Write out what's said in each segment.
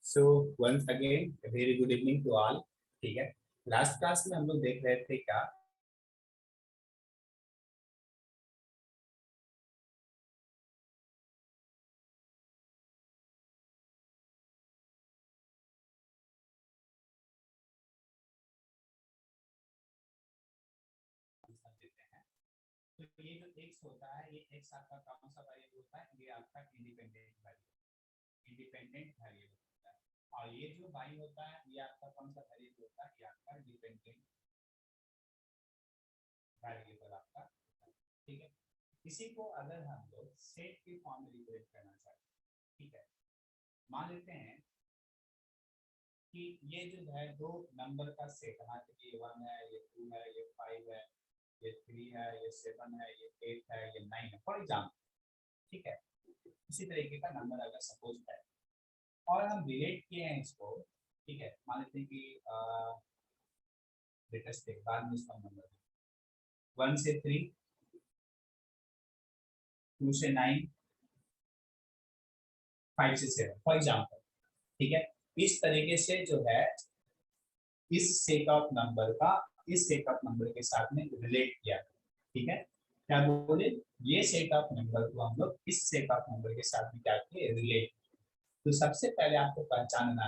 So once again very good evening to all. ठीक है, last class में हम लोग देख रहे थे क्या देते हैं। तो ये जो x होता है, ये x आपका कौन सा वेरिएबल होता है? ये आपका इंडिपेंडेंट वेरिएबल होता है। और ये जो y होता है, ये आपका कौन सा वेरिएबल होता है? ये आपका डिपेंडेंट वेरिएबल आपका। ठीक है, इसी को अगर हम लोग सेट के फॉर्म में रिप्रेजेंट करना चाहते हैं, ठीक है, मान लेते हैं कि ये जो है दो नंबर का सेट है, ये 1 है, ये 2 है, ये 5 है, ये 3 है, ये 7 है, ये 8 है, ये 9 है, फॉर एग्जाम्पल। ठीक है, इसी तरीके का नंबर अगर सपोज है और हम रिलेट किए हैं इसको, ठीक है, मान लेते हैं कि लेटेस्ट देख बाद में इसका नंबर 1 से 3, 2 से 9, 5 से 7 फॉर एग्जाम्पल। ठीक है, इस तरीके से जो है इस सेट ऑफ नंबर का इस सेट ऑफ नंबर के साथ में रिलेट किया। ठीक है, क्या बोले, ये सेट ऑफ नंबर को हम लोग इस सेट ऑफ नंबर के साथ में क्या किए, रिलेट। तो सबसे पहले आपको पहचानना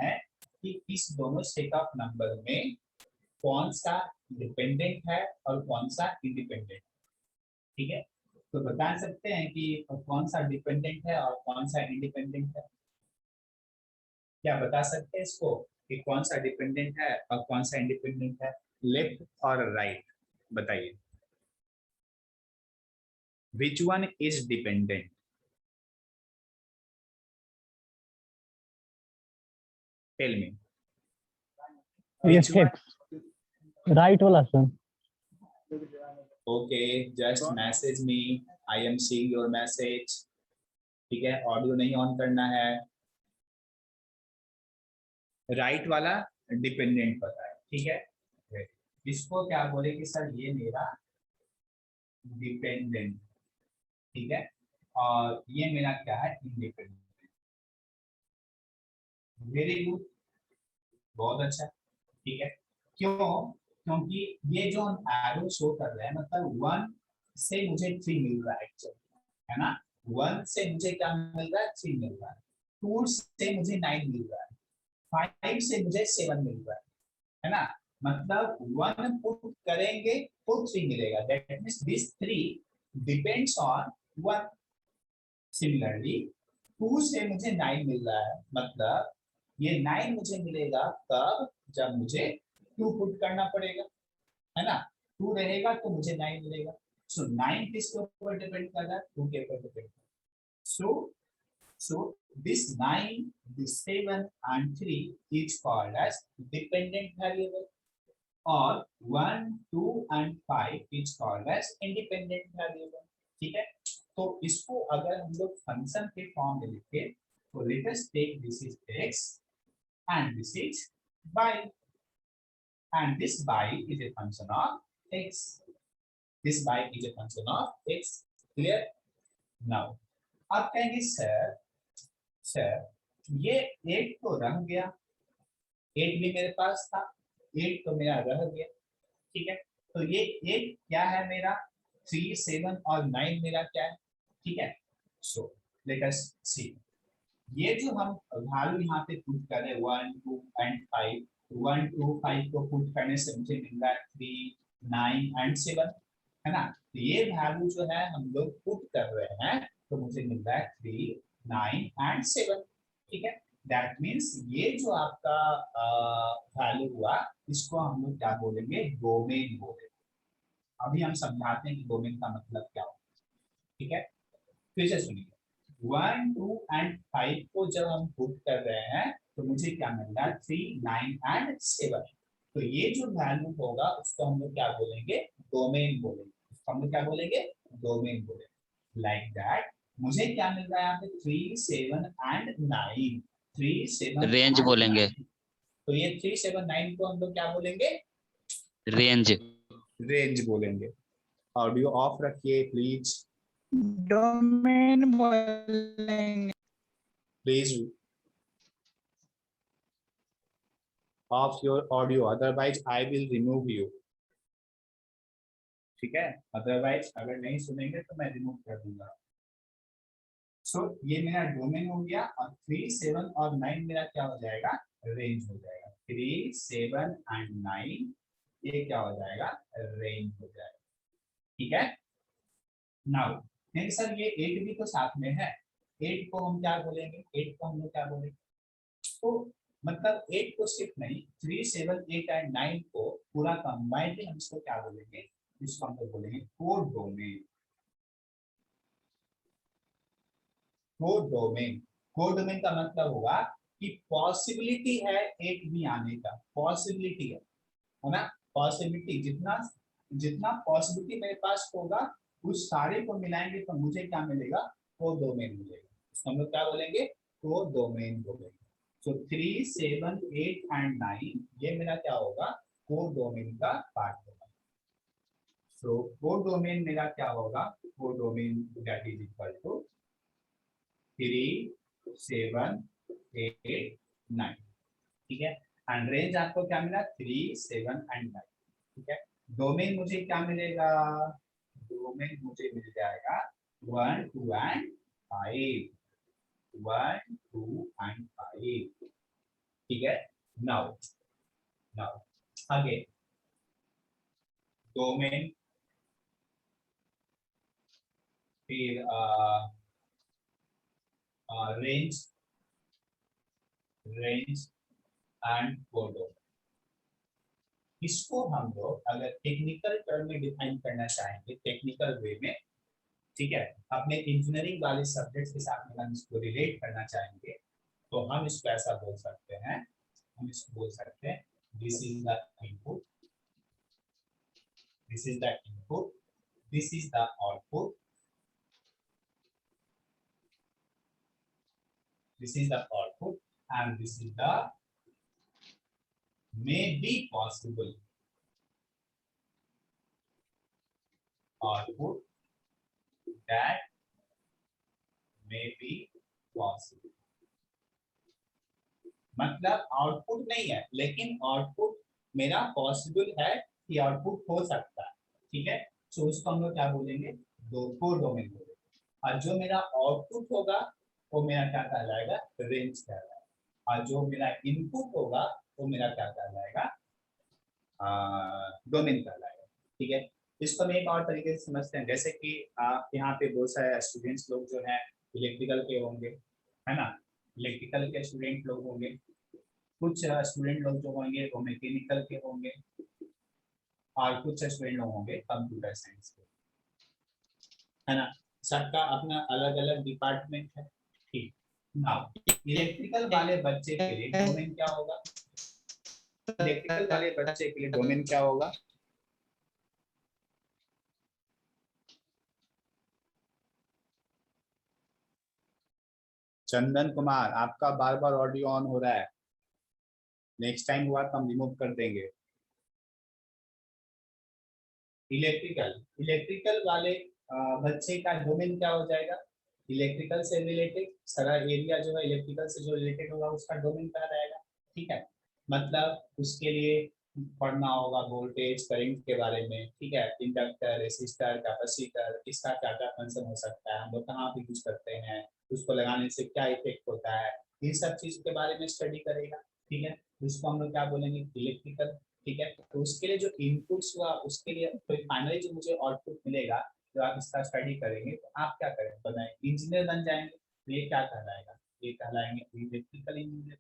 है कि इस दोनों सेट ऑफ नंबर में कौन सा डिपेंडेंट है और कौन सा इंडिपेंडेंट। ठीक है, तो बता सकते हैं कि कौन सा डिपेंडेंट है और कौन सा इंडिपेंडेंट है? क्या बता सकते हैं इसको कि कौन सा डिपेंडेंट है और कौन सा इंडिपेंडेंट है? लेफ्ट और राइट बताइए, which one is dependent? Tell me which one. Right वाला sir. Okay, just message me, I am seeing your message. ठीक है, ऑडियो नहीं ऑन करना है। राइट वाला डिपेंडेंट पता है, ठीक है, इसको क्या बोले कि सर ये मेरा डिपेंडेंट, ठीक है, और ये मेरा क्या है, इंडिपेंडेंट। वेरी गुड, बहुत अच्छा। ठीक है, क्यों? क्योंकि ये जो हम एरो शो कर रहे हैं, मतलब 1 से मुझे 3 मिल रहा है एक्चुअली, है ना। 1 से मुझे क्या मिल रहा है, 3 मिल रहा है। 2 से मुझे 9 मिल रहा है। 5 से मुझे 7 मिल रहा है ना। मतलब 1 पुट करेंगे तो 3 मिलेगा, that means this 3 depends on 1। Similarly 2 से मुझे 9 मिल रहा है, मतलब ये 9 मुझे मिलेगा तब जब मुझे 2 पुट करना पड़ेगा, है ना। 2 रहेगा तो मुझे 9 मिलेगा। सो 9 किसके ऊपर डिपेंड कर रहा है, 2 के ऊपर डिपेंड कर रहा है। So this 9, this 7 and 3 is called as dependent variable, और 1, 2 and 5 is called as independent variable। ठीक है, तो इसको अगर हम लोग फंक्शन के फॉर्म में लिखे तो let us take this is x and this is y, and this y is a function of x, this y is a function of x। clear? now आप कहेंगे सर ये 8 तो रह गया, 8 भी मेरे पास था, 8 तो मेरा रह गया। ठीक है, तो ये 8 क्या है मेरा, 3, 7 और 9 मेरा क्या है। ठीक है, सो लेट अस सी, ये जो हम वैल्यू यहाँ पे पुट कर रहे हैं 1, 2 एंड 5, 1, 2, 5 को पुट करने से मुझे मिल रहा है 3, 9 एंड 7, है ना। तो ये वैल्यू जो है हम लोग पुट कर रहे हैं तो मुझे मिल रहा है 3, 9 एंड 7। ठीक है, दैट मीन्स ये जो आपका वैल्यू हुआ, इसको हम लोग क्या बोलेंगे, डोमेन बोलेंगे। अभी हम समझाते हैं कि डोमेन का मतलब क्या होता है। ठीक है, फिर से सुनिए, 1, 2 एंड 5 को जब हम पुट कर रहे हैं तो मुझे क्या मिल रहा है, 3, 9 एंड 7। तो ये जो वैल्यू होगा उसको हम लोग क्या बोलेंगे, डोमेन बोलेंगे। उसको हम लोग क्या बोलेंगे, डोमेन बोलेंगे। लाइक दैट मुझे क्या मिल रहा है यहाँ पे, 3, 7 एंड 9, 3, 7 रेंज एंड बोलेंगे, 9। तो ये 3, 7, 9 को हम लोग क्या बोलेंगे, रेंज। रेंज बोलेंगे। ऑडियो ऑफ रखिए प्लीज। डोमेन बोलेंगे। Please of your audio, otherwise I will remove you. ठीक है, अदरवाइज अगर नहीं सुनेंगे तो मैं रिमूव कर दूंगा। सो ये मेरा डोमेन हो गया, और 3, 7 और 9 मेरा क्या हो जाएगा, रेंज हो जाएगा। 3, 7 एंड 9 ये क्या हो जाएगा, रेंज हो जाएगा। ठीक है, नाउ नहीं सर ये 8 भी तो साथ में है, 8 को हम क्या बोलेंगे, 8 को हम लोग क्या बोलेंगे, तो मतलब 8 को सिर्फ नहीं, 3, 7, 8 एंड 9 को पूरा कंबाइंड हम इसको क्या बोलेंगे, इसको हम लोग बोलेंगे code domain. Code domain, code domain का मतलब होगा कि पॉसिबिलिटी है एक भी आने का, पॉसिबिलिटी है ना, पॉसिबिलिटी जितना जितना पॉसिबिलिटी मेरे पास होगा उस सारे को मिलाएंगे तो मुझे क्या मिलेगा, कोड डोमेन मिलेगा। इसको हम लोग क्या बोलेंगे, कोड डोमेन बोलेंगे। सो 3, 7, 8 एंड 9 ये मेरा क्या होगा, कोड डोमेन का पार्ट होगा। सो कोड डोमेन मेरा क्या होगा, codomain that is equal to 3, 7, 8, 9। ठीक है, एंड रेंज आपको क्या मिला, 3, 7 एंड 9। ठीक है, डोमेन मुझे क्या मिलेगा, डोमेन मुझे मिल जाएगा 1, 2 एंड 5, 1, 2 एंड 5। ठीक है, नाउ नाउ अगेन डोमेन, फिर range, range and code domain. इसको हम लोग अगर टेक्निकल टर्म में डिफाइन करना चाहेंगे, टेक्निकल वे में, ठीक है, अपने इंजीनियरिंग वाले सब्जेक्ट्स के साथ में हम इसको रिलेट करना चाहेंगे, तो हम इसको ऐसा बोल सकते हैं, हम इसको बोल सकते हैं this is the input, this is the input, this is the output, this is the output and this is the may be possible output that may be possible। मतलब आउटपुट नहीं है लेकिन आउटपुट मेरा पॉसिबल है कि output हो सकता है। ठीक है, सो उसको हम लोग क्या बोलेंगे, दो को डोमेन बोलेंगे। और जो मेरा आउटपुट होगा वो मेरा क्या कहलाएगा, रेंज कहलाएगा। और जो मेरा इनपुट होगा वो मेरा क्या कहलाएगा, डोमेन कहलाएगा। ठीक है, इसको हम एक और तरीके से समझते हैं, जैसे कि यहाँ पे बहुत सारे स्टूडेंट्स लोग जो हैं इलेक्ट्रिकल के होंगे, है ना, इलेक्ट्रिकल के स्टूडेंट लोग होंगे, कुछ स्टूडेंट लोग जो होंगे वो मैकेनिकल के होंगे, और कुछ स्टूडेंट लोग होंगे कंप्यूटर साइंस के, है ना, सबका अपना अलग अलग डिपार्टमेंट है। ठीक, नाउ इलेक्ट्रिकल वाले बच्चे के लिए डोमेन क्या होगा, इलेक्ट्रिकल वाले बच्चे के लिए डोमेन क्या होगा, चंदन कुमार आपका बार बार ऑडियो ऑन हो रहा है, नेक्स्ट टाइम हुआ तो हम रिमूव कर देंगे। इलेक्ट्रिकल, इलेक्ट्रिकल वाले बच्चे का डोमेन क्या हो जाएगा, इलेक्ट्रिकल से रिलेटेड सारा एरिया जो है इलेक्ट्रिकल से जो रिलेटेड होगा उसका डोमेन क्या रहेगा। ठीक है, मतलब उसके लिए पढ़ना होगा वोल्टेज करंट के बारे में, ठीक है, इंडक्टर, रेसिस्टर, कैपेसिटर, इसका क्या क्या फंक्शन हो सकता है, हम लोग कहाँ पे यूज करते हैं, उसको लगाने से क्या इफेक्ट होता है, इन सब चीज के बारे में स्टडी करेगा। ठीक है, उसको हम लोग क्या बोलेंगे, इलेक्ट्रिकल। ठीक है, तो उसके लिए जो इनपुट्स हुआ उसके लिए तो फाइनली जो मुझे आउटपुट मिलेगा, जो आप इसका स्टडी करेंगे तो आप क्या करेंगे, बनाए इंजीनियर बन जाएंगे, तो ये क्या कहलाएगा, ये कहलाएंगे electrical engineer,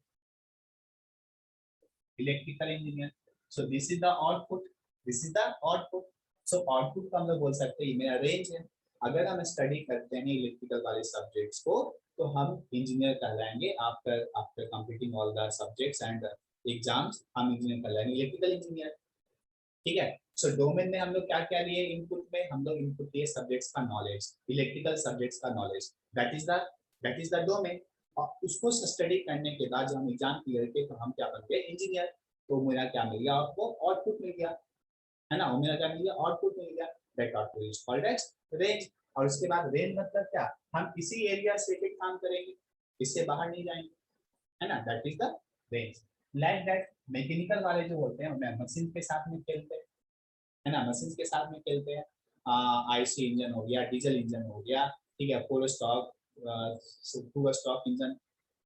electrical engineer. So this is the output, this is the output. So output को हम लोग बोल सकते हैं ये मेरा रेंज है। अगर हम स्टडी करते हैं इलेक्ट्रिकल वाले सब्जेक्ट्स को तो हम इंजीनियर कहलाएंगे, after after completing all the subjects and exams हम इंजीनियर कहलाएंगे, इलेक्ट्रिकल इंजीनियर। ठीक है, सो डोमेन में हम लोग क्या क्या लिए, इनपुट में हम लोग इनपुट लिए सब्जेक्ट्स का नॉलेज, इलेक्ट्रिकल सब्जेक्ट्स का knowledge, that is the domain. और उसको स्टडी करने के बाद जब हम एग्जाम क्लियर किए तो हम क्या बन गए, इंजीनियर। तो मेरा क्या मिल गया आपको, आउटपुट मिल गया, है ना, वो मेरा क्या मिल गया, आउटपुट मिल गया, that output is called as range. और उसके बाद रेंज मतलब क्या, हम इसी एरिया से काम करेंगे, इससे बाहर नहीं जाएंगे, है ना, that is the range. Like that mechanical वाले जो होते हैं उनमें मशीन के साथ में खेलते हैं, है ना, मशीन के साथ में खेलते हैं। आईसी इंजन हो गया, डीजल इंजन हो गया, ठीक है, four stroke, two stroke engine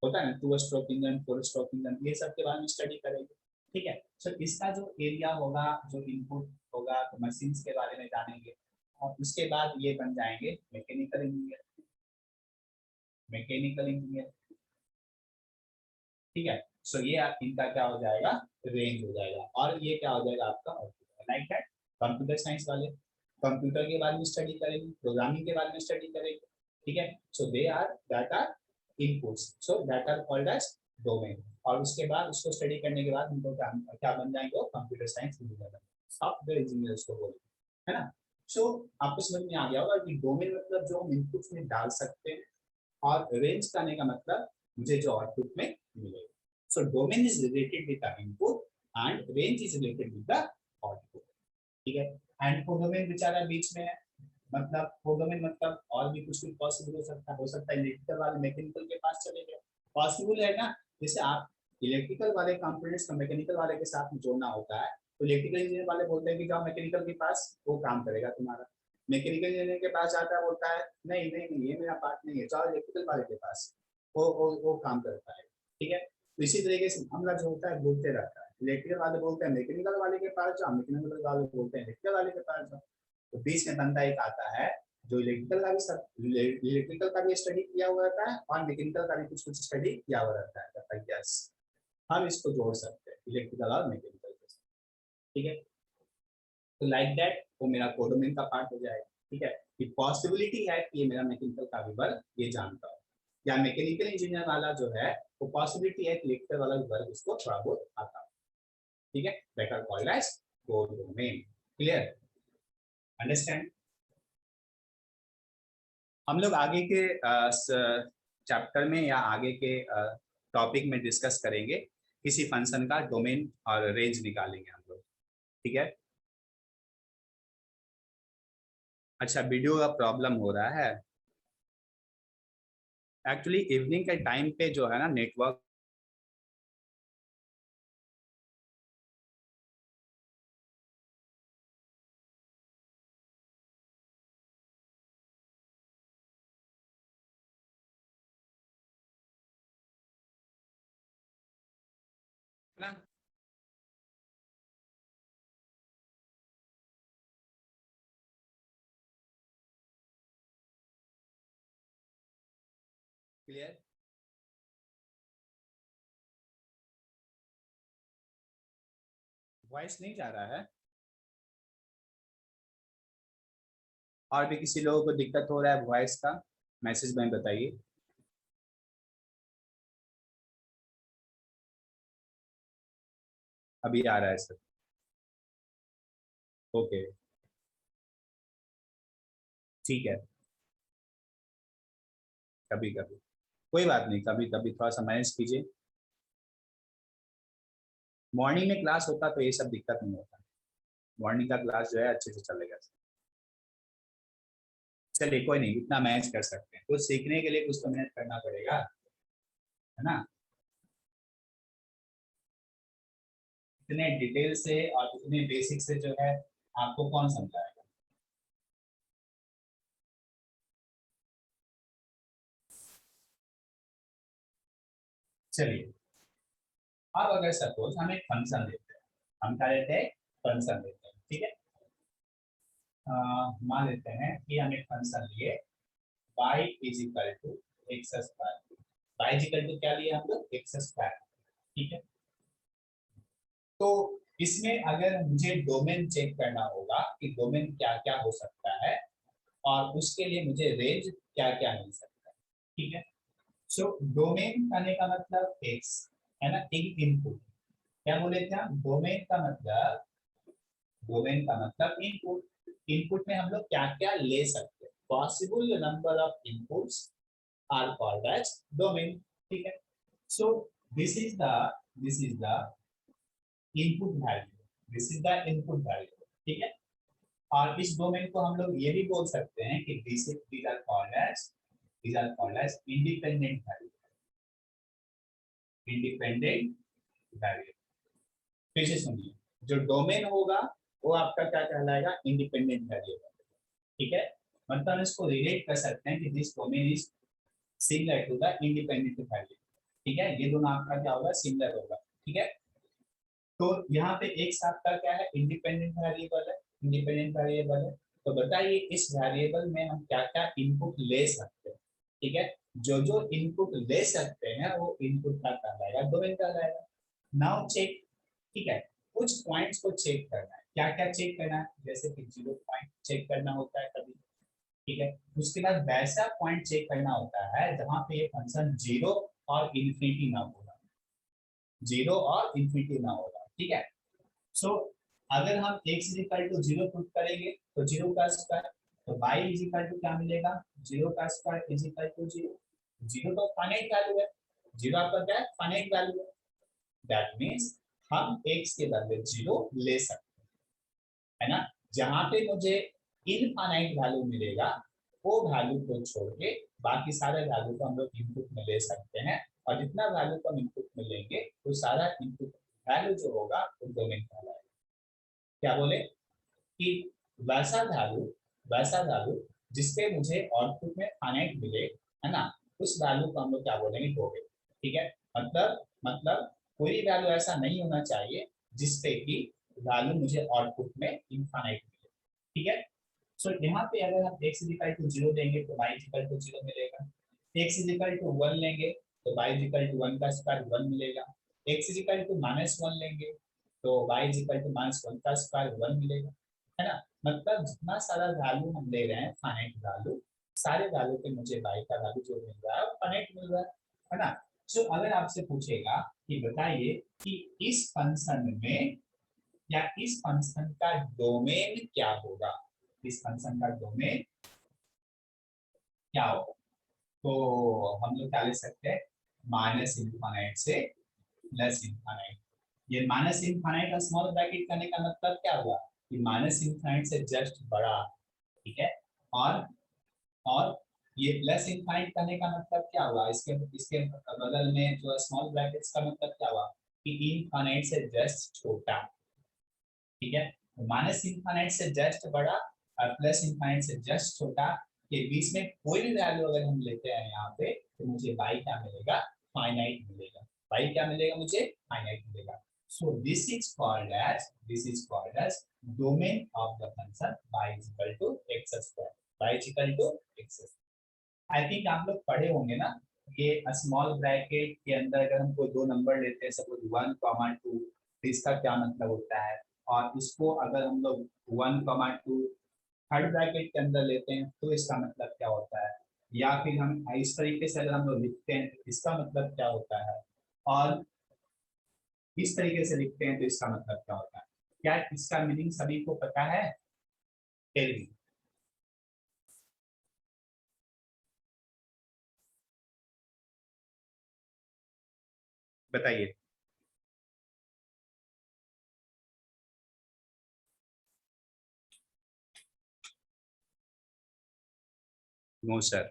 होता है ना, two stroke engine, four stroke engine, ये सब के बारे में स्टडी करेंगे, ठीक है। सो इसका जो एरिया होगा, जो इनपुट होगा, तो मशीन के बारे में जानेंगे, और उसके बाद ये बन जाएंगे मैकेनिकल इंजीनियर, मैकेनिकल इंजीनियर, ठीक है। सो ये इनका क्या हो जाएगा, रेंज हो जाएगा, और ये क्या हो जाएगा आपका लाइक दैट। कंप्यूटर साइंस वाले कंप्यूटर के बारे में स्टडी करेंगे, प्रोग्रामिंग के बारे में स्टडी करेंगे, ठीक है। So they are that are inputs, so that are called as domain, और उसके बाद उसको स्टडी करने के बाद उनको क्या बन जाएंगे, computer science engineer, software engineer उसको बोलेंगे, है ना। सो आपको समझ में आ गया होगा कि डोमेन मतलब जो हम इनपुट्स में डाल सकते हैं, और रेंज करने का मतलब मुझे जो आउटपुट में मिलेगा। So domain is related with the input and range is related with the output, ठीक है। एंड कोडोमेन बेचारा बीच में है, मतलब कोडोमेन मतलब और भी कुछ पॉसिबल हो सकता है इलेक्ट्रिकल वाले मैकेनिकल के पास चले गए, पॉसिबल है ना। जैसे आप इलेक्ट्रिकल वाले कंपोनेंट्स को मैकेनिकल वाले के साथ में जोड़ना होता है, तो इलेक्ट्रिकल इंजीनियर वाले बोलते हैं कि जाओ मैकेनिकल के पास, वो काम करेगा तुम्हारा। मैकेनिकल इंजीनियर के पास जाता है, बोलता है नहीं नहीं नहीं ये मेरा पार्ट नहीं है, जाओ इलेक्ट्रिकल वाले के पास, वो काम करता है, ठीक है। तो इसी तरीके से मामला जो होता है घूमते रहता है, इलेक्ट्रिकल वाले बोलते हैं मैकेनिकल वाले के पास जाओ, मैकेनिकल वाले बोलते हैं इलेक्ट्रिकल वाले के पास जाओ, तो बीच में बंदा एक आता है जो इलेक्ट्रिकल का भी स्टडी किया हुआ रहता है और मैकेनिकल का भी कुछ कुछ स्टडी किया हुआ रहता है, यस हम इसको जोड़ सकते हैं इलेक्ट्रिकल और मैकेनिकल के साथ, ठीक है। तो लाइक दैट वो मेरा कोडोमेन का पार्ट हो जाएगा, ठीक है। कि पॉसिबिलिटी है कि ये मेरा मैकेनिकल का भी वर्ग ये जानता हो, या मैकेनिकल इंजीनियर वाला जो है वो पॉसिबिलिटी है कि इलेक्ट्रिकल वाला वर्ग उसको थोड़ा बहुत आता हो, ठीक है। That are called as codomain, clear, understand. हम लोग आगे के चैप्टर में या आगे के टॉपिक में डिस्कस करेंगे, किसी फंक्शन का डोमेन और रेंज निकालेंगे हम लोग, ठीक है। अच्छा, वीडियो का प्रॉब्लम हो रहा है एक्चुअली, इवनिंग के टाइम पे जो है ना नेटवर्क ना, क्लियर। वॉइस नहीं जा रहा है, और भी किसी लोगों को दिक्कत हो रहा है वॉइस का, मैसेज में बताइए। अभी आ रहा है सर, ओके, ठीक है। कभी कभी कोई बात नहीं, कभी कभी थोड़ा सा मैनेज कीजिए। मॉर्निंग में क्लास होता तो ये सब दिक्कत नहीं होता, मॉर्निंग का क्लास जो है अच्छे से चलेगा। चलिए कोई नहीं, इतना मैनेज कर सकते हैं, तो सीखने के लिए कुछ तो मेहनत करना पड़ेगा, है ना। इतने डिटेल से और इतने बेसिक से जो है आपको कौन समझाएगा। चलिए, अब अगर सपोज हम एक फंक्शन लेते हैं, हम क्या लेते हैं, फंक्शन लेते हैं, ठीक है। मान लेते हैं कि हम एक फंक्शन लिए y is equal to x square, y is equal to क्या लिए हम लोग, एक्स स्क्वायर, ठीक है। तो इसमें अगर मुझे डोमेन चेक करना होगा कि डोमेन क्या क्या हो सकता है, और उसके लिए मुझे रेंज क्या क्या मिल सकता है, ठीक है। सो डोमेन कहने का मतलब एक्स, है ना, एक इनपुट, क्या बोले थे हम, डोमेन का मतलब इनपुट, इनपुट में हम लोग क्या क्या ले सकते हैं, possible number of inputs are called as domain, ठीक है। So this is the this is the input value, this is the input value, ठीक है। और इस डोमेन को हम लोग ये भी बोल सकते हैं कि these are called as independent value, independent variable. फिर से सुनिए, जो डोमेन होगा वो आपका क्या कहलाएगा, इंडिपेंडेंट वेरिएबल। ठीक है, मतलब इसको रिलेट कर सकते हैं कि this domain is similar to the independent variable. ठीक है, ये दोनों आपका क्या होगा, सिमिलर होगा। ठीक है, तो यहाँ पे एक साथ का क्या है, इंडिपेंडेंट वेरिएबल है, इंडिपेंडेंट वेरिएबल है। तो बताइए इस वेरिएबल में हम क्या क्या इनपुट ले सकते हैं। ठीक है, जो जो इनपुट ले सकते हैं वो इनपुट का कहलाएगा, डोमेन कहलाएगा। नाउ चेक, ठीक है, कुछ पॉइंट्स को चेक करना है। क्या क्या चेक करना है, जैसे कि 0 पॉइंट चेक करना होता है कभी। ठीक है, उसके बाद वैसा पॉइंट चेक करना होता है जहां पे ये फंक्शन 0 और इन्फिनिटी ना होगा, 0 और इन्फिनिटी ना होगा। ठीक है, सो अगर हम x is equal to 0 put करेंगे तो 0 का स्क्वायर, तो y इज इक्वल टू क्या मिलेगा, 0 का स्क्वायर इज इक्वल टू 0। 0 तो फाइनाइट वैल्यू है, 0 आपका क्या है, फाइनाइट वैल्यू है। दैट मींस हम x के बदले 0 ले सकते हैं, है ना। जहां पे मुझे इनफाइनाइट वैल्यू मिलेगा वो वैल्यू को छोड़ के बाकी सारे वैल्यू को हम लोग इनपुट में ले सकते हैं, और जितना वैल्यू को हम इनपुट में लेंगे वो सारा इनपुट वैल्यू जो होगा वो डोमेन कहलाएगा। क्या बोले कि वैसा वैल्यू जिसपे मुझे आउटपुट में फाइनाइट मिले, है ना, उस वैल्यू को हम लोग क्या बोलेंगे, डोमेन। ठीक है, मतलब कोई वैल्यू ऐसा नहीं होना चाहिए जिसपे कि वैल्यू मुझे आउटपुट में इनफाइनाइट मिले। ठीक है, सो यहाँ पे अगर हम x इक्वल टू 0 देंगे तो y इक्वल टू 0 मिलेगा, x इक्वल टू 1 लेंगे तो y इक्वल टू 1 का स्क्वायर 1 मिलेगा, x इक्वल टू -1 लेंगे तो y इक्वल टू -1 का स्क्वायर 1 मिलेगा, है ना। मतलब जितना सारा वैल्यू हम ले रहे हैं फाइनाइट वैल्यू, सारे वैल्यू पे मुझे y का वैल्यू जो मिल रहा है फाइनाइट मिल रहा है ना। सो अगर आपसे पूछेगा कि बताइए कि इस फंक्शन में या इस फंक्शन का डोमेन क्या होगा, इस फंक्शन का डोमेन क्या होगा, तो हम लोग क्या ले सकते हैं, माइनस इनफाइनाइट से प्लस इनफाइनाइट। ये माइनस इनफाइनाइट का स्मॉल ब्रैकेट करने का मतलब क्या हुआ कि माइनस इनफाइनाइट से जस्ट बड़ा। ठीक है, और और ये प्लस इनफाइनाइट करने का मतलब क्या हुआ, इसके इसके बगल में जो स्मॉल ब्रैकेट्स का मतलब क्या हुआ कि इनफाइनाइट से जस्ट छोटा। ठीक है, माइनस इनफाइनाइट से जस्ट बड़ा और प्लस इनफाइनाइट से जस्ट छोटा के बीच में कोई भी वैल्यू अगर हम लेते हैं यहाँ पे तो मुझे y क्या मिलेगा, फाइनाइट मिलेगा। y क्या मिलेगा मुझे, फाइनाइट मिलेगा। So this is called as domain of the function y is equal to x square, y is equal to x square. I think आप लोग पढ़े होंगे ना, ये स्मॉल ब्रैकेट के अंदर अगर हम कोई दो नंबर लेते हैं सपोज 1, 2 तो इसका क्या मतलब होता है, और इसको अगर हम लोग 1, 2 थर्ड ब्रैकेट के अंदर लेते हैं तो इसका मतलब क्या होता है, या फिर हम इस तरीके से अगर हम लोग लिखते हैं तो इसका मतलब क्या होता है, और इस तरीके से लिखते हैं तो इसका मतलब क्या होता है। क्या इसका मीनिंग सभी को पता है, बताइए। No sir,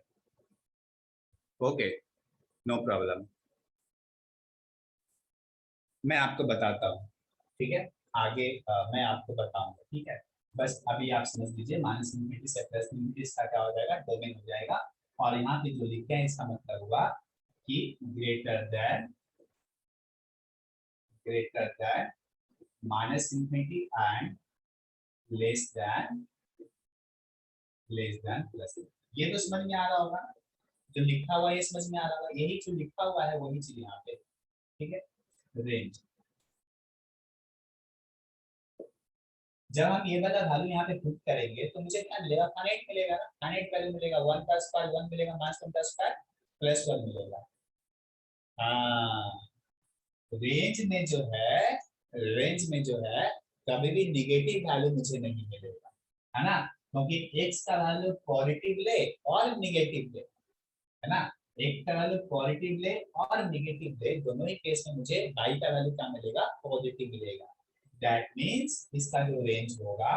okay, no problem, मैं आपको बताता हूँ। ठीक है, आगे मैं आपको बताऊंगा। ठीक है, बस अभी आप समझ लीजिए माइनस इनफिनिटी से प्लस इनफिनिटी इसका क्या हो जाएगा, डोमेन हो जाएगा। और यहाँ पे जो लिखे हैं इसका मतलब हुआ कि greater than minus infinity and less than plus. ये तो समझ में आ रहा होगा, जो लिखा हुआ है ये समझ में आ रहा होगा, यही जो लिखा हुआ है वही चीज यहाँ पे। ठीक है, रेंज, जब हम ये वाला वैल्यू यहाँ पे पुट करेंगे तो मुझे क्या मिलेगा, फाइनाइट मिलेगा, फाइनाइट वैल्यू मिलेगा, 1 का स्क्वायर 1 मिलेगा, -1 का स्क्वायर +1 मिलेगा। हाँ, रेंज में जो है कभी भी निगेटिव वैल्यू मुझे नहीं मिलेगा, है ना, क्योंकि x का वैल्यू पॉजिटिव ले और निगेटिव ले, है ना, x का वैल्यू पॉजिटिव ले और निगेटिव ले, दोनों ही केस में मुझे y का वैल्यू क्या मिलेगा, पॉजिटिव मिलेगा। दैट मीन्स इसका जो रेंज होगा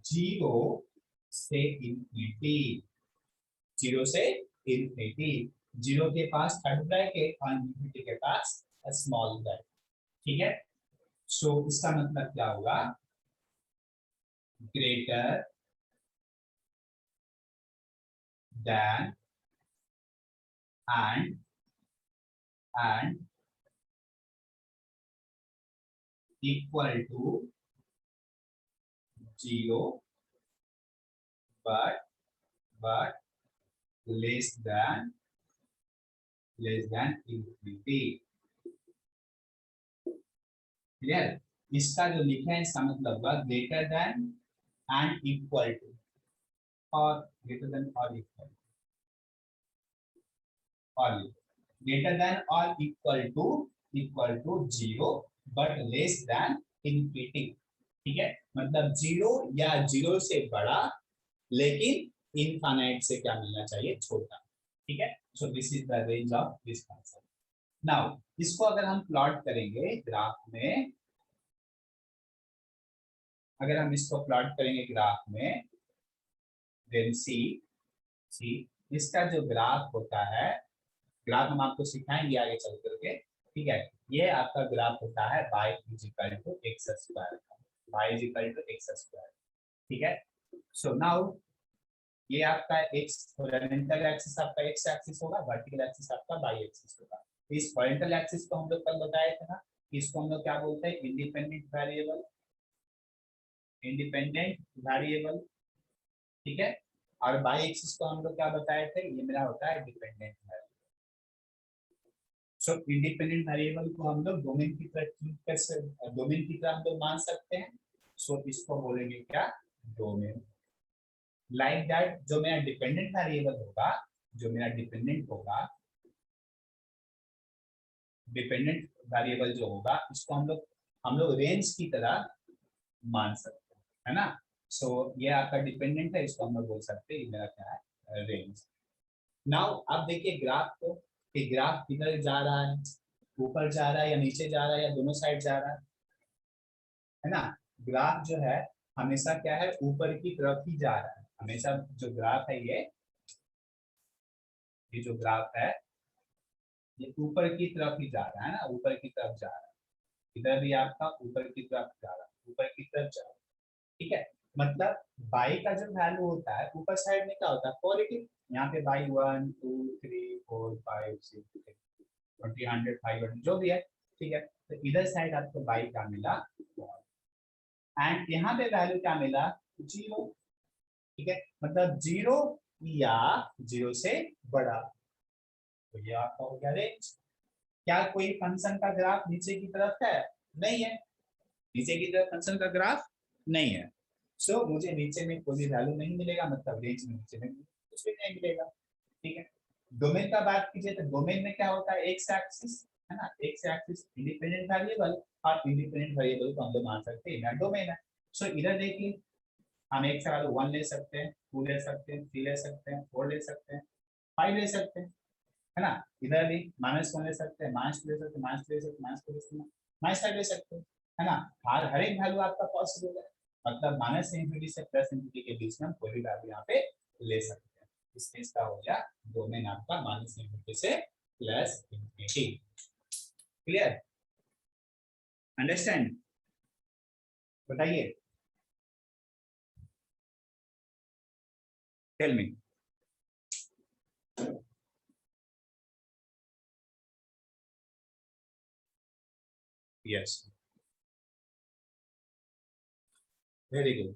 0 से इंफिनिटी, 0 से इंफिनिटी। जीरो के पास थर्ड ब्रैकेट और इंफिनिटी के पास स्मॉल ब्रैकेट, ठीक है। सो इसका मतलब क्या होगा, greater than and equal to zero but less than infinity। Clear. इसका जो लिखा है इसका मतलब होगा greater than and equal to, और ग्रेटर देन और ग्रेटर देन और equal to zero but less than infinity, ठीक है। मतलब जीरो या जीरो से बड़ा लेकिन इनफाइनाइट से क्या मिलना चाहिए, छोटा, ठीक है। So this is the range of this concept. Now इसको अगर हम प्लॉट करेंगे ग्राफ में, अगर हम इसको प्लॉट करेंगे ग्राफ में, देन सी इसका जो ग्राफ होता है, ग्राफ हम आपको सिखाएंगे आगे चल करके, ठीक है। ये आपका ग्राफ होता है y is equal to x square का, y is equal to x square, ठीक है। सो नाउ ये आपका x हॉरिजॉन्टल एक्सिस आपका x एक्सिस होगा, वर्टिकल एक्सिस आपका y एक्सिस होगा। इस हॉरिजॉन्टल एक्सिस को हम लोग कल बताए थे ना, इसको हम लोग क्या बोलते हैं, इंडिपेंडेंट वेरिएबल, ठीक है। और y एक्सिस को हम लोग क्या बताए थे, ये मेरा होता है डिपेंडेंट वेरिएबल। सो इंडिपेंडेंट वेरिएबल को हम लोग डोमेन की तरह डोमेन की तरह हम लोग मान सकते हैं। सो इसको बोलेंगे क्या, डोमेन। लाइक दैट जो मेरा डिपेंडेंट वेरिएबल होगा, जो मेरा डिपेंडेंट वेरिएबल जो होगा, इसको हम लोग रेंज की तरह मान सकते हैं, है ना। सो ये आपका डिपेंडेंट है, इसको हम लोग बोल सकते हैं ये मेरा क्या है, रेंज। नाउ अब देखिए ग्राफ को, कि ग्राफ किधर जा रहा है, ऊपर जा रहा है या नीचे जा रहा है या दोनों साइड जा रहा है ना। ग्राफ जो है हमेशा क्या है, ऊपर की तरफ ही जा रहा है हमेशा। जो ग्राफ है ये जो ग्राफ है ये ऊपर की तरफ ही जा रहा है ना, ऊपर की तरफ जा रहा है। इधर भी आपका ऊपर की तरफ जा रहा है, ऊपर की तरफ जा रहा है, ठीक है। मतलब बाई का जो वैल्यू होता है ऊपर साइड में क्या होता है, पॉजिटिव। यहाँ पे बाई 1 2 3 4 5 6 20 100 500 जो भी है, ठीक है। तो इधर साइड आपको बाई का मिला, एंड यहाँ पे वैल्यू क्या मिला, जीरो, ठीक है। मतलब जीरो या जीरो से बड़ा, तो ये आपका हो गया रेंज। क्या कोई फंक्शन का ग्राफ नीचे की तरफ है, नहीं है, नीचे की तरफ फंक्शन का ग्राफ नहीं है। सो मुझे नीचे में कोई भी वैल्यू नहीं मिलेगा, मतलब रेंज में नीचे में कुछ भी नहीं मिलेगा, ठीक है। डोमेन का बात कीजिए तो डोमेन में क्या होता है, एक्स एक्सिस, है ना। एक्स एक्सिस इंडिपेंडेंट वेरिएबल, और इंडिपेंडेंट वेरिएबल को हम लोग मान सकते हैं डोमेन है। सो इधर देखिए हम एक से वैल्यू 1 ले सकते हैं, 2 ले सकते हैं, 3 ले सकते हैं, 4 ले सकते हैं, 5 ले सकते हैं, है ना। इधर भी -1 ले सकते हैं, -2 ले सकते हैं, -3 ले सकते हैं, -4 ले सकते हैं, -5 ले सकते हैं, है ना। हर एक वैल्यू आपका पॉसिबल है, मतलब माइनस इंफिनिटी से प्लस इंफिनिटी के बीच में हम कोई भी वैल्यू यहाँ पे ले सकते हैं। इसमें इसका हो गया डोमेन आपका माइनस इंफिनिटी से प्लस इंफिनिटी। क्लियर, अंडरस्टैंड, बताइए, tell me. Yes, very good.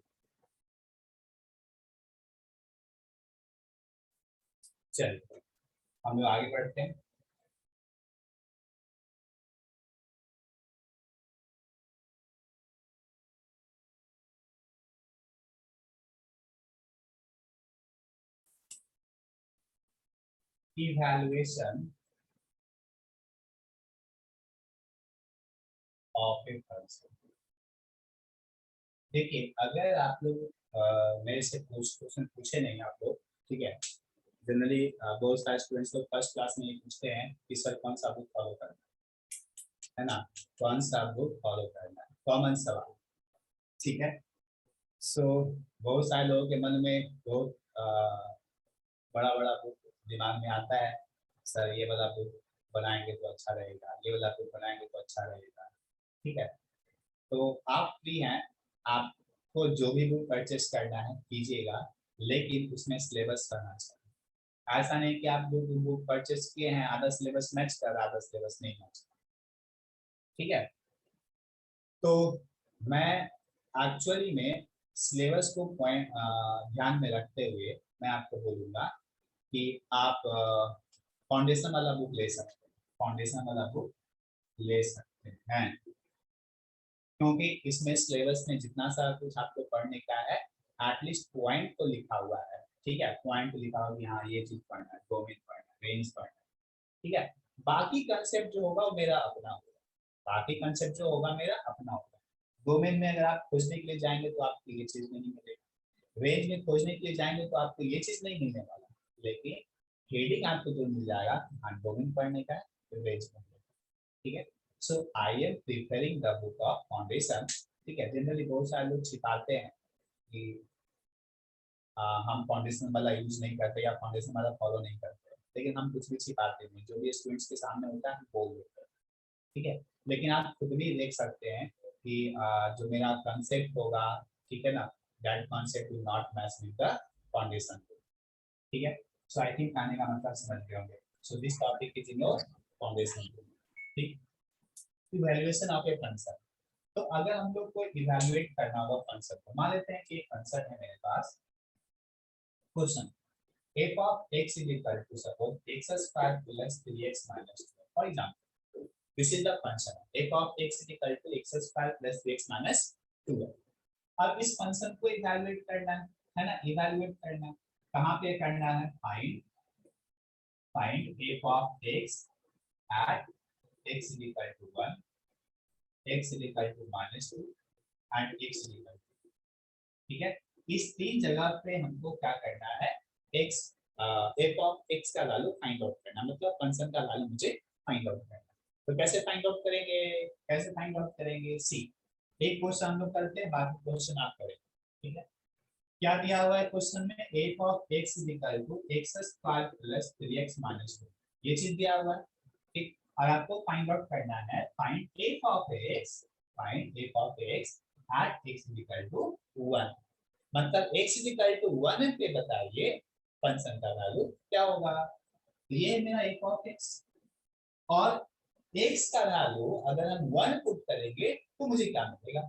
चलिए हम लोग आगे बढ़ते हैं। Evaluation of a function. देखिए अगर आप लोग मेरे से क्वेश्चन पूछे नहीं आप लोग, ठीक है। जनरली बहुत सारे स्टूडेंट्स लोग फर्स्ट क्लास में ये पूछते हैं कि सर कौन सा बुक फॉलो करना है ना, कौन सा बुक फॉलो करना है, कॉमन सवाल, ठीक है। सो बहुत सारे लोगों के मन में बहुत बड़ा बड़ा बुक दिमाग में आता है, सर ये वाला बुक बनाएंगे तो अच्छा रहेगा, ये वाला बुक बनाएंगे तो अच्छा रहेगा, ठीक है। तो आप फ्री हैं, आपको जो भी बुक परचेस करना है कीजिएगा, लेकिन उसमें सिलेबस करना चाहिए। ऐसा नहीं कि आप बुक बुक परचेस किए हैं, आधा सिलेबस मैच कर रहा, आधा सिलेबस नहीं मैच, ठीक है। तो मैं एक्चुअली में सिलेबस को पॉइंट ध्यान में रखते हुए मैं आपको बोलूँगा कि आप फाउंडेशन वाला बुक ले सकते हैं, फाउंडेशन वाला बुक ले सकते हैं, क्योंकि इसमें सिलेबस में जितना सारा कुछ आपको पढ़ने का है, एटलीस्ट पॉइंट तो लिखा हुआ है, ठीक है। पॉइंट लिखा हुआ कि हाँ ये चीज पढ़ना है, डोमेन पढ़ना है, रेंज पढ़ना है, ठीक है। बाकी कंसेप्ट जो होगा वो मेरा अपना होगा, बाकी कंसेप्ट जो होगा मेरा अपना होगा। डोमेन में अगर आप खोजने के लिए जाएंगे तो आपको ये चीज नहीं मिलेगी, रेंज में खोजने के लिए जाएंगे तो आपको ये चीज नहीं मिलने वाला, लेकिन हेडिंग आपको जो मिल जाएगा, हाँ डोमेन पढ़ने का है तो रेंज में, ठीक है। So I am preferring the book of foundation, ठीक है। जनरली बहुत सारे लोग छिपाते हैं कि हम फाउंडेशन वाला यूज नहीं करते या फाउंडेशन वाला फॉलो नहीं करते, लेकिन हम कुछ भी छिपाते नहीं, जो भी स्टूडेंट्स के सामने होता है हम बोल देते हैं, ठीक है। लेकिन आप खुद भी देख सकते हैं कि जो मेरा कंसेप्ट होगा, ठीक है ना, that concept will not match with the foundation, ठीक है। सो आई थिंक आने का मतलब समझ गए होंगे। So this topic is in your foundation, ठीक। इवैल्यूएशन ऑफ ए फंक्शन, तो अगर हम लोग को इवैल्यूएट करना होगा फंक्शन को, मान लेते हैं कि एक फंक्शन है मेरे पास, question f of x is equal to suppose x square plus 3x minus 2, for example this is the function f of x is equal to x square plus 3x minus 2। अब इस function को evaluate करना है ना, evaluate करना है, कहाँ पे करना है, find f of x at x is equal to 1, x is equal to minus 2 and x is equal to, ठीक है। इस तीन जगह पे हमको क्या करना है, x f ऑफ x का वैल्यू फाइंड आउट करना, मतलब फंक्शन का वैल्यू मुझे फाइंड आउट करना। तो कैसे फाइंड आउट करेंगे, कैसे फाइंड आउट करेंगे, सी एक क्वेश्चन हम लोग करते हैं, बाकी क्वेश्चन आप करेंगे, ठीक है। क्या दिया हुआ है क्वेश्चन में, f of x is equal to x square plus 3x minus 2, ये चीज दिया हुआ है, ठीक। और आपको फाइंड आउट करना है, find f of x, find f of x at x is equal to 1, मतलब x इज इक्वल टू 1 पे बताइए फंक्शन का वैल्यू क्या होगा। ये मेरा f ऑफ x, और x का वैल्यू अगर हम 1 पुट करेंगे तो मुझे क्या मिलेगा,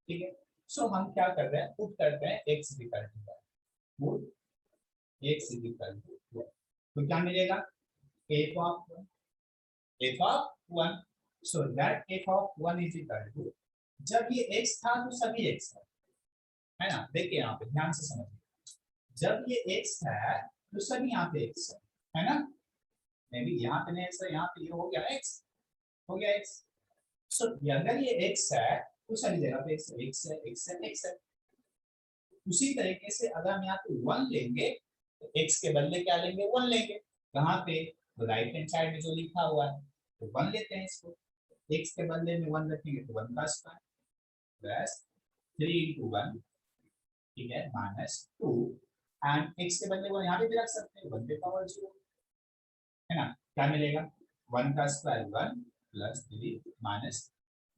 ठीक है। सो हम क्या कर रहे हैं, पुट करते हैं x is equal to 1, put x is equal to 1, तो क्या मिलेगा, f of 1, so that f of 1 is equal to, जब ये x था तो सभी x है ना, देखिए यहाँ पे ध्यान से समझिए, जब ये x है तो सभी यहाँ पे x है ना, मे बी यहाँ पे नहीं x है, यहाँ पे ये हो गया x, हो गया x। सो अगर ये x है तो सभी जगह पे x है, x है, x है, x है। उसी तरीके से अगर हम यहाँ पे 1 लेंगे तो x के बदले क्या लेंगे, 1 लेंगे, कहाँ पे, तो राइट हैंड साइड में जो लिखा हुआ है तो 1 लेते हैं इसको, x के बदले में 1 रखेंगे तो 1 का स्क्वायर प्लस 3 into 1, ठीक है, माइनस 2 एंड x के बदले वो यहाँ पे भी रख सकते हैं 1 पे पावर 0, है ना, क्या मिलेगा, 1 का स्क्वायर 1 प्लस 3 माइनस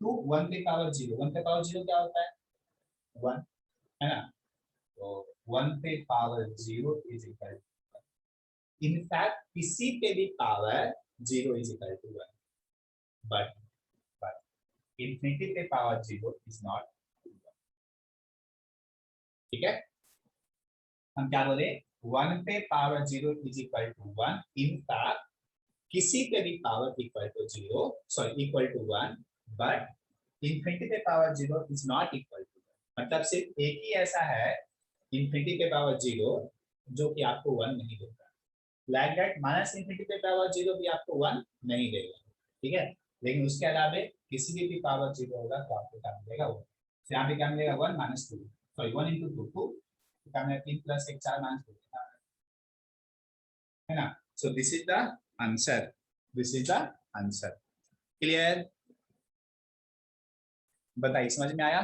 2, 1 पे पावर 0, 1 पे पावर 0 क्या होता है 1, है ना, तो 1 पे power 0 is equal to 1, in fact किसी पे भी power 0 is equal to 1, but infinity पे पावर 0 इज नॉट, ठीक है। हम क्या बोले, 1 पे power 0 is equal to 1, in fact किसी पे भी power equal to 0, sorry equal to 1, but infinity पे power 0 is not equal to 1, मतलब सिर्फ एक ही ऐसा है इंफिनिटी पे पावर 0 जो कि आपको 1 नहीं देगा, लाइक दैट माइनस इंफिनिटी पे पावर 0 भी आपको 1 नहीं देगा, ठीक है। लेकिन उसके अलावा किसी भी पावर 0 होगा तो आपको क्या मिलेगा, वो यहाँ पे क्या मिलेगा 1 माइनस 2, सॉरी 1 into 2 2, क्या मिलेगा 3 प्लस 1 4 माइनस 2, है ना। सो this is the answer, this is the answer, clear, बताइए समझ में आया।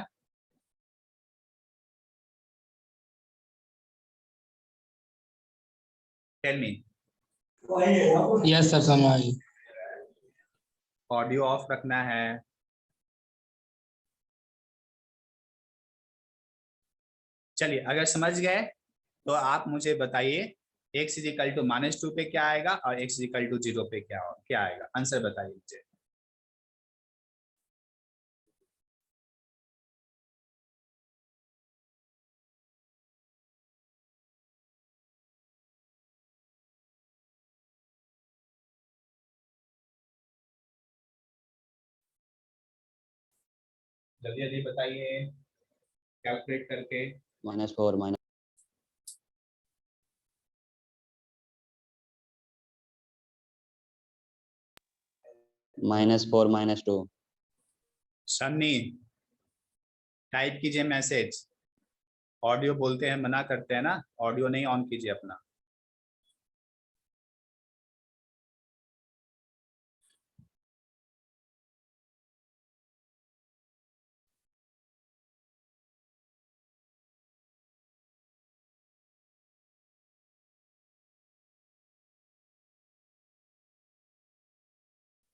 टेल मी, यस सर समझ आई। ऑडियो ऑफ रखना है। चलिए अगर समझ गए तो आप मुझे बताइए x इजिकल टू -2 पे क्या आएगा और x इजिकल टू 0 पे क्या आएगा, आंसर बताइए मुझे। जल्दी जल्दी बताइए कैलकुलेट करके। -4 -2 सन्नी टाइप कीजिए मैसेज। ऑडियो बोलते हैं मना करते हैं ना, ऑडियो नहीं ऑन कीजिए अपना।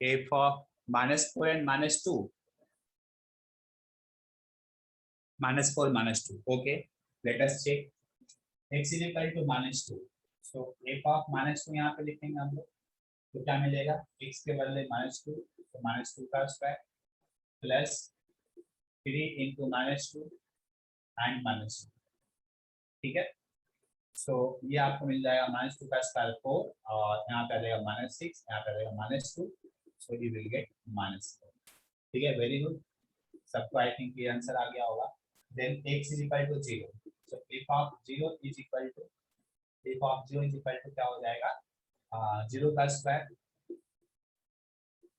A for -4 and -2. -4 -2. Okay. Let us check. X is equal to -2. So f of -2 यहाँ पे लिखेंगे हम लोग, तो क्या मिलेगा? x के बदले -2, तो -2 का स्क्वायर प्लस 3 इंटू -2 एंड -2। ठीक है, सो ये आपको मिल जाएगा -2 का स्क्वायर 4 और यहाँ पे आ जाएगा -6, यहाँ पे आ जाएगा -2, सो यू विल गेट -4। ठीक है, वेरी गुड, सबको आई थिंक ये आंसर आ गया होगा। Then x is equal to 0, so f of 0 is equal to क्या हो जाएगा? 0 का square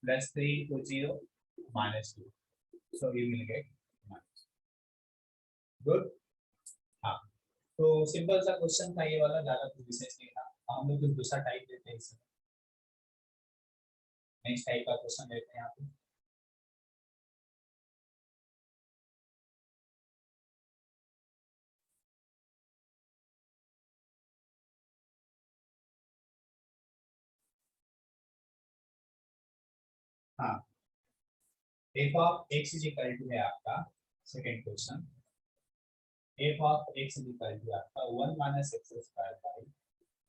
plus 3 into 0 -2, so you will get -। Good. हाँ, तो सिंपल सा क्वेश्चन था ये वाला, ज्यादा कुछ विशेष नहीं था। हम लोग कुछ दूसरा टाइप लेते हैं इसमें, नेक्स्ट टाइप का क्वेश्चन लेते हैं यहाँ पे। हाँ, f of x is equal to है आपका second question, f of x is equal to आपका 1 minus x square by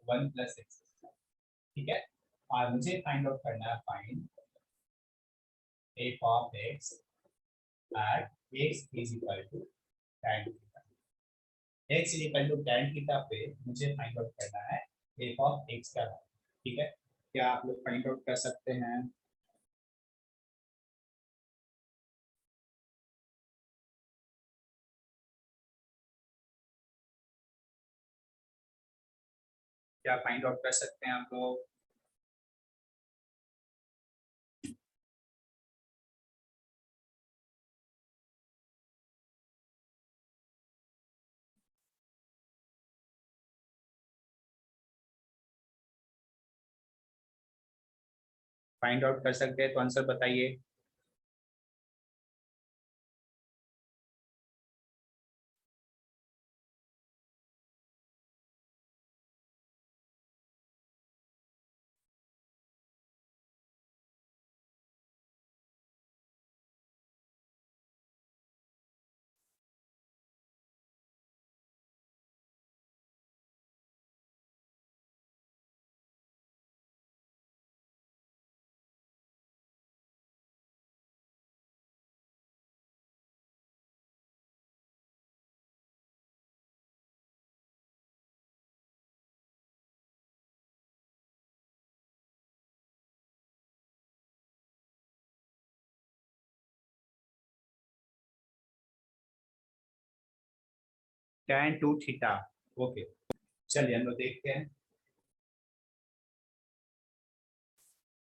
1 plus x square. ठीक है, और मुझे फाइंड आउट करना है, find f of x at x is equal to tan theta. x is equal to tan theta पे मुझे find out करना है f ऑफ x का वैल्यू। ठीक है, क्या आप लोग फाइंड आउट कर सकते हैं? क्या फाइंड आउट कर सकते हैं आप लोग? फाइंड आउट कर सकते हैं तो आंसर बताइए। tan 2 theta. ओके, चलिए हम लोग देखते हैं।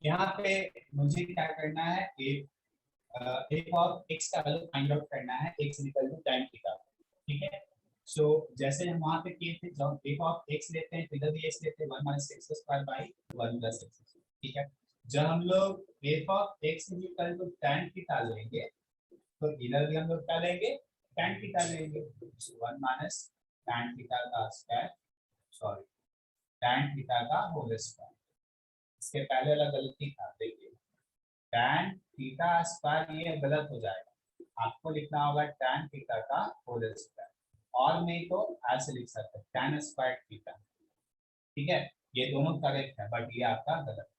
यहाँ पे मुझे क्या करना है, एक और x का वैल्यू फाइंड आउट करना है, x equal to tan theta. ठीक है, सो जैसे हम वहां पे किए थे, जब f ऑफ x लेते हैं तो इधर भी x लेते हैं 1 minus x square by 1 plus x। ठीक है, जब हम लोग f of x equal to tan theta लेंगे तो इधर भी हम लोग क्या लेंगे? tan थीटा लेंगे, 1 माइनस tan थीटा का स्क्वायर, सॉरी tan थीटा का होल स्क्वायर। इसके पहले वाला गलती था, देखिए tan थीटा स्क्वायर ये गलत हो जाएगा, आपको लिखना होगा tan थीटा का होल स्क्वायर, और नहीं तो ऐसे लिख सकते हैं tan स्क्वायर थीटा, ठीक है। ये दोनों करेक्ट है, बट ये आपका गलत है।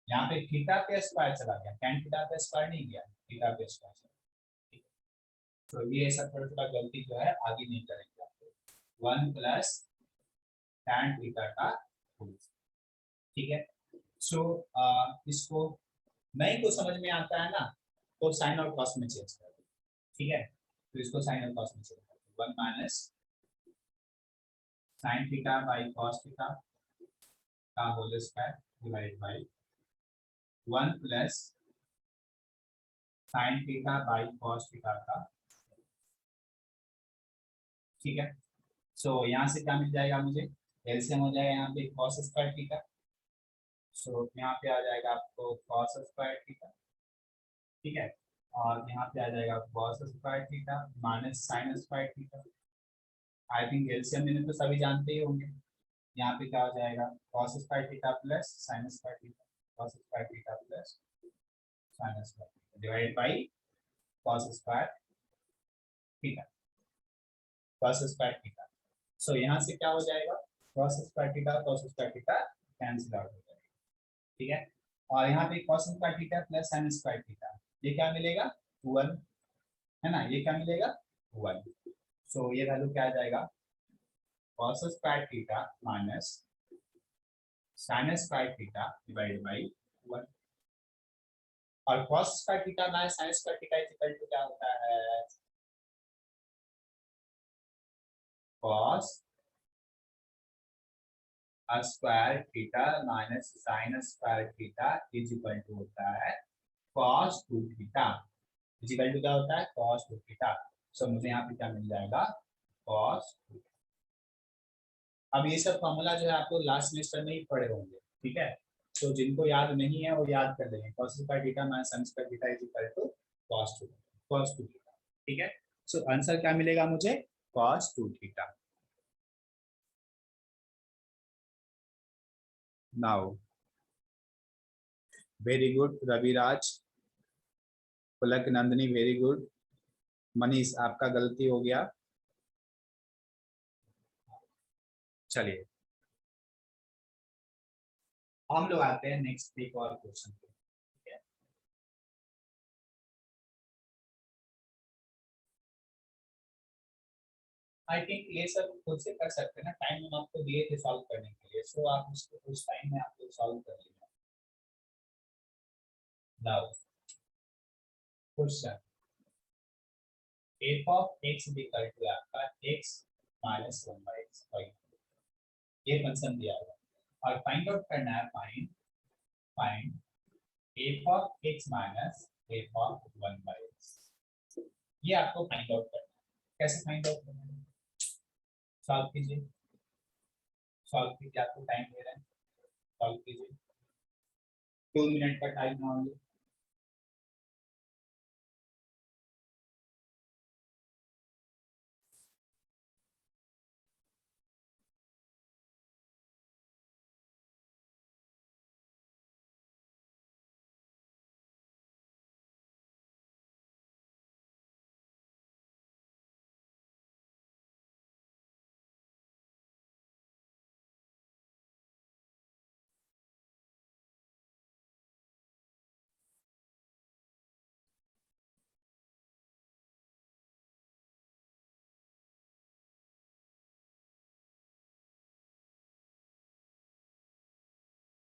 यहाँ पे थीटा पे स्क्वायर चला गया, tan थीटा पे स्क्वायर नहीं गया, थीटा पे स्क्वायर चला गया, ठीक है। तो ये सब थोड़ा थोड़ा गलती जो है आगे नहीं करेंगे आपको। 1 प्लस tan थीटा का होल, ठीक है। सो इसको नहीं को समझ में आता है ना, तो साइन और कॉस में चेंज कर दो, ठीक है। तो इसको साइन और कॉस में चेंज कर दो, 1 minus sine theta by cos theta का whole square divide by 1 plus sine theta by cos theta का, ठीक है। सो यहाँ से क्या मिल जाएगा मुझे, एलसीएम हो जाएगा यहाँ पे कॉस स्क्वायर थीटा, सो यहाँ पे आ जाएगा आपको कॉस स्क्वायर थीटा, ठीक है। और यहाँ पे आ जाएगा cos square theta minus sine square theta. I think LCM में तो सभी जानते ही होंगे, यहाँ पे क्या हो जाएगा cos square theta plus sine square theta, cos square theta plus sine square theta divide by cos square theta, cos square theta. So यहाँ से क्या हो जाएगा cos square theta cancel out हो जाएगा, ठीक है। और यहाँ पे cos square theta plus sine square theta, ये क्या मिलेगा 1, है ना, ये क्या मिलेगा 1। सो ये वैल्यू क्या आ जाएगा cos square theta minus sine square theta divide by 1। और cos square theta minus sine square theta equal to क्या होता है cos square theta minus sine square theta is equal to होता है cos 2 theta, is equal to क्या होता है cos 2 theta. सो मुझे यहाँ पे क्या मिल जाएगा cos 2। अब ये सब फॉर्मूला जो है आपको लास्ट सेमेस्टर में ही पढ़े होंगे, ठीक है। तो जिनको याद नहीं है वो याद कर लेंगे, cos square theta minus sin square theta is equal to cos 2 theta, ठीक है। सो आंसर क्या मिलेगा मुझे cos 2 theta. Now very good Raviraj, Pulak Nandini very good, Manish आपका गलती हो गया। चलिए हम लोग आते हैं नेक्स्ट एक और क्वेश्चन पे, ठीक है। आई थिंक ये सब खुद से कर सकते हैं ना, टाइम हम आपको दिए थे सॉल्व करने के लिए, सो आप उसको उस टाइम में आपको सॉल्व कर लेना। Now question f of x is equal to आपका x माइनस 1/x, ये फंक्शन दिया हुआ है और फाइंड आउट करना है, find f of x minus f of 1/x, ये आपको फाइंड आउट करना है। कैसे फाइंड आउट करना है, सॉल्व कीजिए, सॉल्व कीजिए, आपको टाइम दे रहे हैं, सॉल्व कीजिए, 2 मिनट का टाइम होंगे।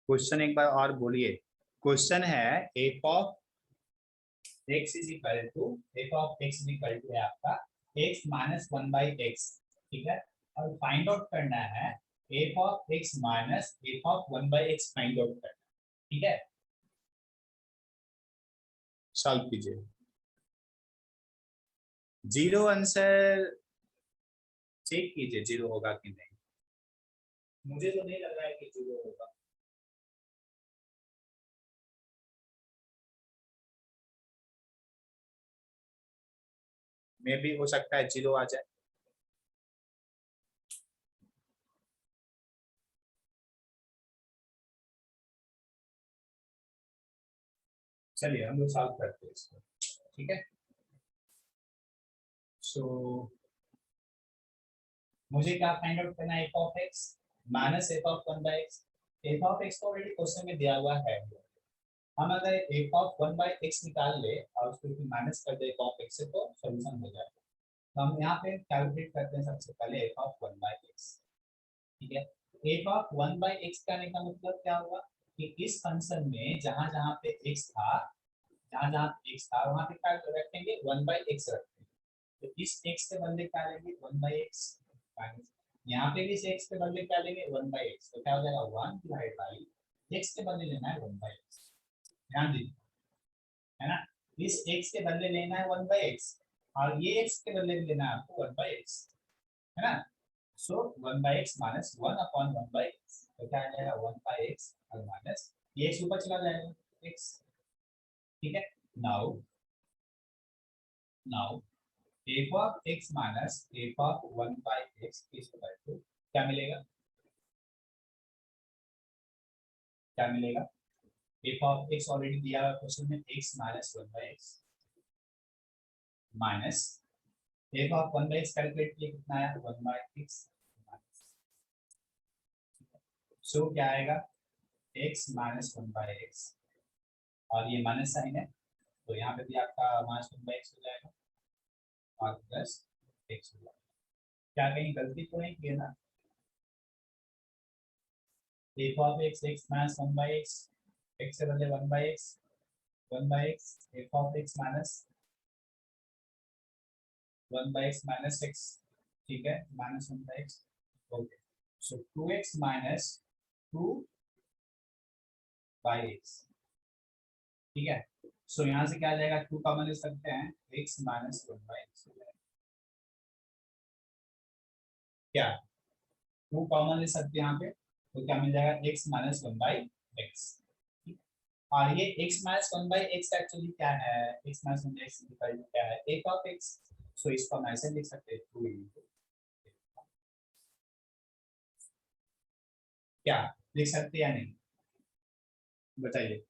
क्वेश्चन एक बार और बोलिए, क्वेश्चन है f of x is equal to है आपका x माइनस 1/x, ठीक है। और फाइंड आउट करना है f of x minus f of 1/x, find out करना, ठीक है। सॉल्व कीजिए, जीरो आंसर चेक कीजिए जीरो होगा कि नहीं, मुझे तो नहीं लग रहा है कि जीरो होगा। मे भी हो सकता है जीरो आ जाए। चलिए हम लोग सॉल्व करते हैं इसको, ठीक है। सो मुझे क्या फाइंड आउट करना है, F of x minus F of 1/x। F of x को ऑलरेडी क्वेश्चन में दिया हुआ है, हम अगर एफ ऑफ 1/x निकाल ले और उसको माइनस कर दे एफ ऑफ एक्स से तो सॉल्यूशन हो जाएगा। तो हम यहाँ पे कैलकुलेट करते हैं सबसे पहले एफ ऑफ 1/x, ठीक है। एफ ऑफ 1/x करने का मतलब क्या हुआ कि इस फंक्शन में जहां जहां पे x था, जहां जहां x था वहां पे क्या रखेंगे 1/x रखेंगे। तो इस x के बदले क्या लेंगे 1/x, माइनस यहाँ पे भी इस x के बदले क्या लेंगे 1/x, तो क्या हो जाएगा 1 डिवाइड बाई x के बदले लेना है 1/x। ध्यान दीजिए, है ना, इस x के बदले लेना है 1/x और ये x के बदले लेना है आपको 1/x, है ना। सो 1/x माइनस 1/1/x, तो क्या आ जाएगा 1/x और माइनस ये x ऊपर चला जाएगा x, ठीक है। Now F of x minus F of 1/x क्या मिलेगा, क्या मिलेगा, एफ ऑफ x ऑलरेडी दिया हुआ क्वेश्चन में x minus 1/x minus F of 1/x calculate किया कितना आया 1/x, सो क्या आएगा x माइनस 1/x और ये माइनस साइन है तो यहाँ पे भी आपका माइनस 1/x हो जाएगा और प्लस x हो जाएगा। क्या कहीं गलती तो नहीं की है ना, F of x minus 1/x, x से बदले 1/x F of x minus 1/x minus x, ठीक है, माइनस 1/x, ओके। सो 2x माइनस 2/x, ठीक है। सो यहाँ से क्या आ जाएगा 2 कॉमन ले सकते हैं, x माइनस 1/x हो जाएगा, क्या 2 कॉमन ले सकते हैं यहाँ पे, तो क्या मिल जाएगा x माइनस 1/x, और ये x माइनस 1/x एक्चुअली क्या है, x माइनस 1/x क्या है एफ ऑफ x, सो इसको हम ऐसे लिख सकते हैं 2 इनटू, क्या लिख सकते हैं या नहीं बताइए।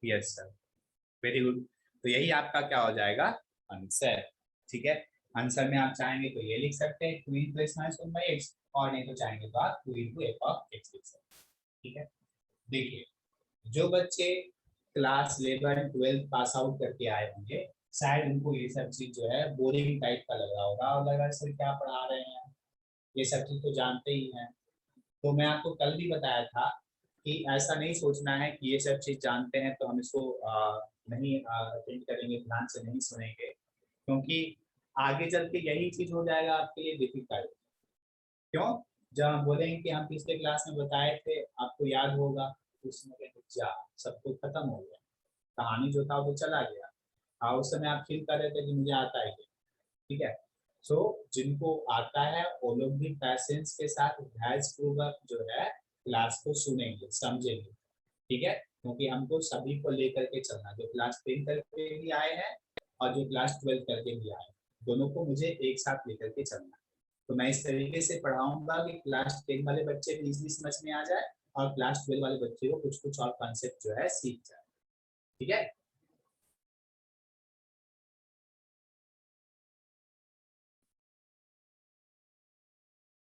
Yes sir, very good. तो यही आपका क्या हो जाएगा आंसर, ठीक है। आंसर में आप चाहेंगे तो ये लिख सकते हैं 2 इंटू x माइनस 1/x और नहीं तो चाहेंगे तो आप 2 इंटू एफ ऑफ x लिख सकते हैं, ठीक है। देखिए जो बच्चे क्लास 11 12 पास आउट करके आए होंगे शायद उनको ये सब चीज जो है बोरिंग टाइप का लग रहा होगा और लग रहा है सर क्या पढ़ा रहे हैं, ये सब चीज तो जानते ही हैं। तो मैं आपको कल भी बताया था कि ऐसा नहीं सोचना है कि ये सब चीज जानते हैं तो हम इसको नहीं अटेंड करेंगे, ध्यान से नहीं सुनेंगे, क्योंकि आगे चल के यही चीज हो जाएगा आपके लिए डिफिकल्ट। क्यों, जब हम बोलेंगे कि हम पिछले क्लास में बताए थे आपको याद होगा, उसमें जा सब कुछ खत्म हो गया, कहानी जो था वो चला गया, हाँ उस समय आप फील कर रहे थे कि मुझे आता है, ठीक है। सो जिनको आता है वो लोग भी पैसेंस के साथ धैर्यपूर्वक जो है क्लास को सुनेंगे समझेंगे, ठीक है, क्योंकि हमको सभी को लेकर के चलना, जो क्लास 10 करके भी आए हैं और जो क्लास 12 करके भी आए हैं, दोनों को मुझे एक साथ लेकर के चलना। तो मैं इस तरीके से पढ़ाऊंगा कि क्लास 10 वाले बच्चे भी इजीली समझ में आ जाए और क्लास 12 वाले बच्चे को कुछ कुछ और कॉन्सेप्ट जो है सीख जाए, ठीक है।